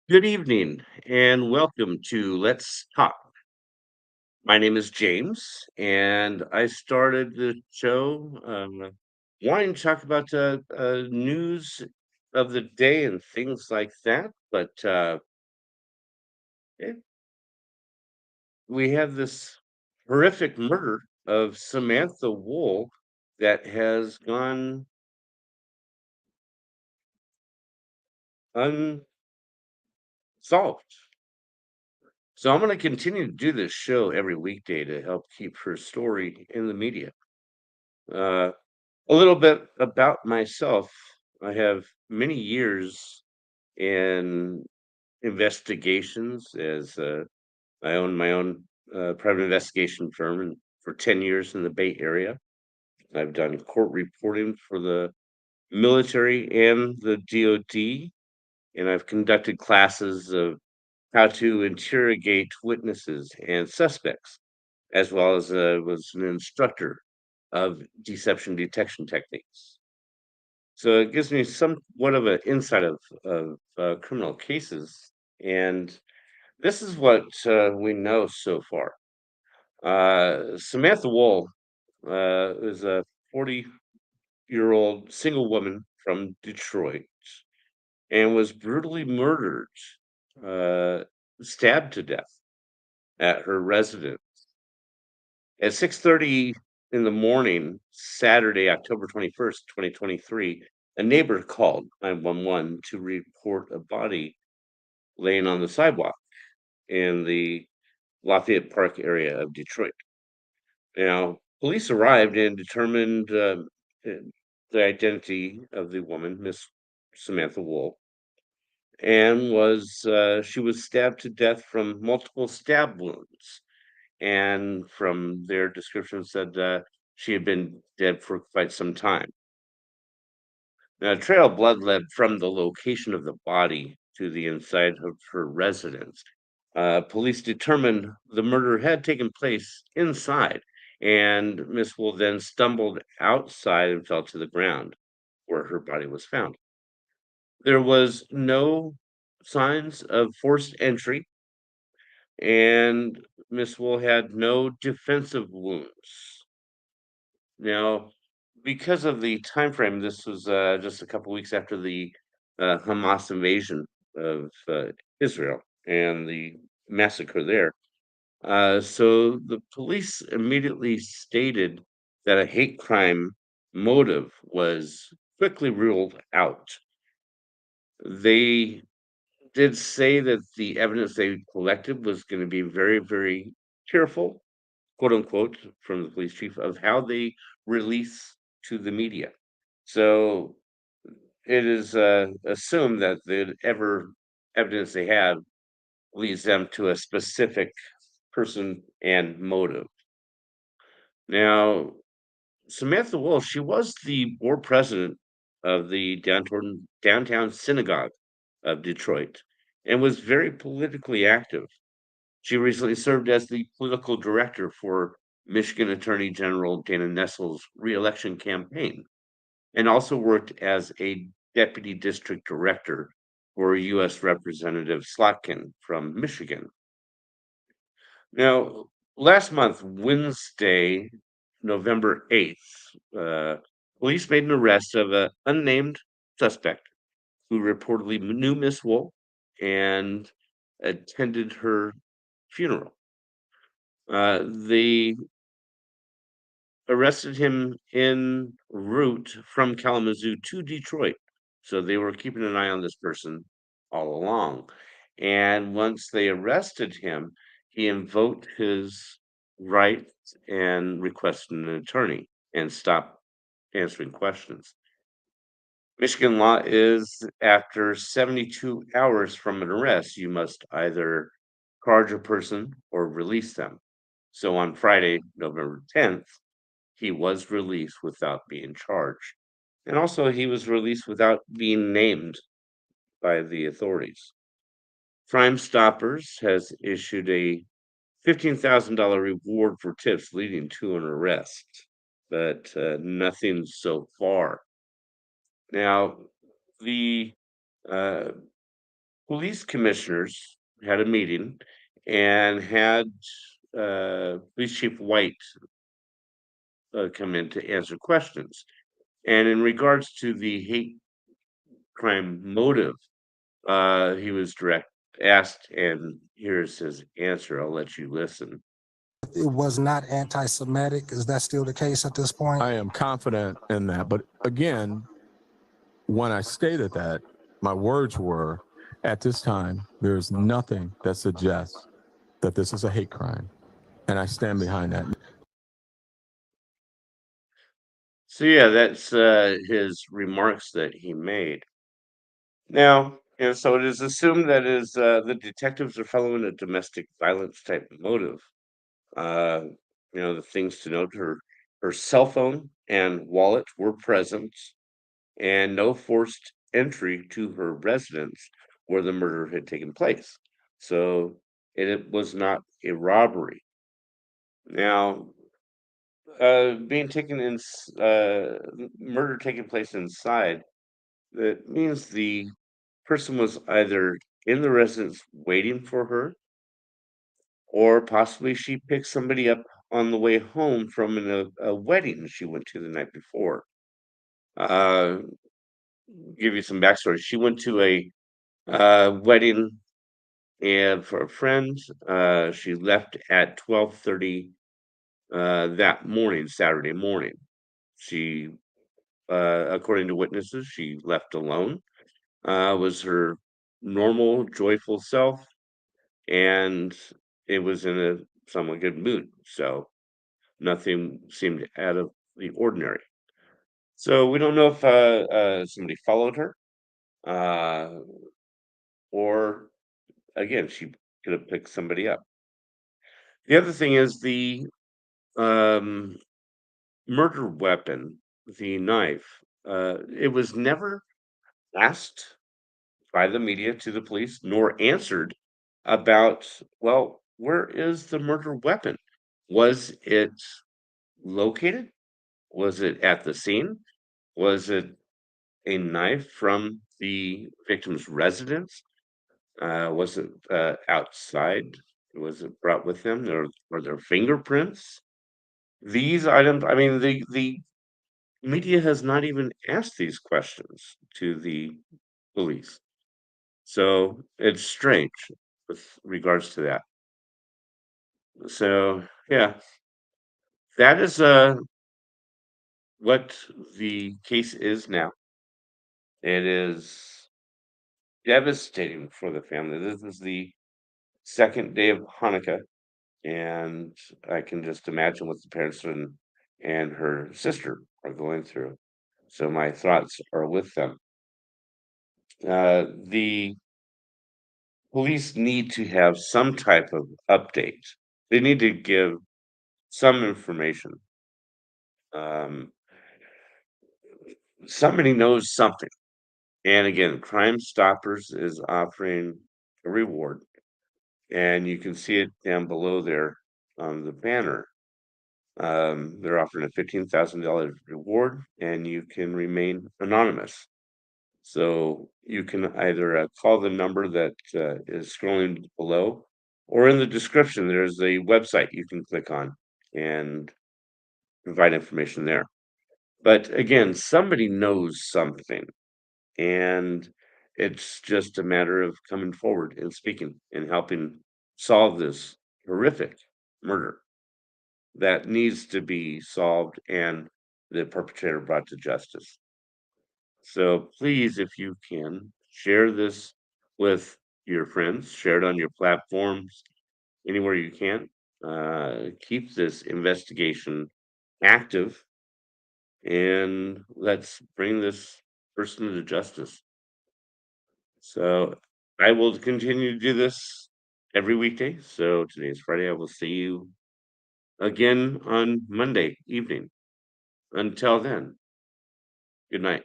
Good evening and welcome to Let's Talk. My name is James, and I started the show wanting to talk about news of the day and things like that. But we have this horrific murder of Samantha Woll that has gone unsolved. So I'm going to continue to do this show every weekday to help keep her story in the media. Uh, A little bit about myself. I have many years in investigations as I own my own private investigation firm and for 10 years in the Bay Area. I've done court reporting for the military and the DoD, and I've conducted classes of how to interrogate witnesses and suspects, as well as was an instructor of deception detection techniques. So it gives me somewhat of an insight of criminal cases, and this is what we know so far. Samantha Woll is a 40-year-old single woman from Detroit and was brutally murdered, uh, stabbed to death at her residence at 6:30 in the morning, Saturday, October 21st, 2023. A neighbor called 911 to report a body laying on the sidewalk in the Lafayette Park area of Detroit. Now, police arrived and determined uh, the identity of the woman, Miss Samantha Woll, and was she was stabbed to death from multiple stab wounds, and from their description said she had been dead for quite some time. Now, a trail of blood led from the location of the body to the inside of her residence. Police determined the murder had taken place inside, and Miss Wool then stumbled outside and fell to the ground where her body was found. There was no signs of forced entry, and Miss Wool had no defensive wounds. Now, because of the time frame, this was just a couple weeks after the Hamas invasion of Israel and the massacre there. So the police immediately stated that a hate crime motive was quickly ruled out. They did say that the evidence they collected was going to be very, very careful, quote unquote, from the police chief of how they release to the media. So it is assumed that the ever evidence they have leads them to a specific person and motive. Now, Samantha Woll, she was the board president of the downtown synagogue of Detroit and was very politically active. She recently served as the political director for Michigan Attorney General Dana Nessel's reelection campaign and also worked as a deputy district director for U.S. Representative Slotkin from Michigan. Now, last month, Wednesday, November 8th, police made an arrest of an unnamed suspect who reportedly knew Miss Wool and attended her funeral. They arrested him en route from Kalamazoo to Detroit. So they were keeping an eye on this person all along. And once they arrested him, he invoked his right and requested an attorney and stopped answering questions. Michigan law is after 72 hours from an arrest, you must either charge a person or release them. So on Friday, November 10th, he was released without being charged. And also, he was released without being named by the authorities. Crime Stoppers has issued a $15,000 reward for tips leading to an arrest, but nothing so far. Now, the uh, police commissioners had a meeting and had Police Chief White come in to answer questions. And in regards to the hate crime motive, he was direct asked, and here's his answer. I'll let you listen. It was not anti-Semitic. Is that still the case at this point? I am confident in that. But again, when I stated that, my words were, at this time, there's nothing that suggests that this is a hate crime. And I stand behind that. So yeah, that's his remarks that he made. Now, so it is assumed that the detectives are following a domestic violence type motive. Uh, the things to note: her cell phone and wallet were present, and no forced entry to her residence where the murder had taken place. So it was not a robbery. Now, being taken in, murder taking place inside, that means the person was either in the residence waiting for her, or possibly she picked somebody up on the way home from a wedding she went to the night before. Uh, give you some backstory. She went to a wedding and for a friend. She left at 12:30 that morning, Saturday morning. She, according to witnesses, she left alone. Was her normal, joyful self, and it was in a somewhat good mood. So nothing seemed out of the ordinary. So we don't know if somebody followed her, uh, or again, she could have picked somebody up. The other thing is the um, murder weapon, the knife. It was never asked by the media to the police, nor answered about, well, where is the murder weapon? Was it located? Was it at the scene? Was it a knife from the victim's residence? Was it outside? Was it brought with them? Were there fingerprints? These items, I mean, the media has not even asked these questions to the police. So it's strange with regards to that. So yeah, that is what the case is now. It is devastating for the family. This is the second day of Hanukkah, and I can just imagine what the parents and her sister are going through. So my thoughts are with them. The police need to have some type of update. They need to give some information. Um, Somebody knows something. And again, Crime Stoppers is offering a reward, and you can see it down below there on the banner. They're offering a $15,000 reward, and you can remain anonymous. So you can either call the number that is scrolling below, or in the description, there's a website you can click on and provide information there. But again, somebody knows something, and it's just a matter of coming forward and speaking and helping solve this horrific murder that needs to be solved and the perpetrator brought to justice. So please, if you can, share this with your friends, share it on your platforms, anywhere you can. Keep this investigation active, and let's bring this person to justice. So I will continue to do this every weekday. So today is Friday. I will see you again on Monday evening. Until then, good night.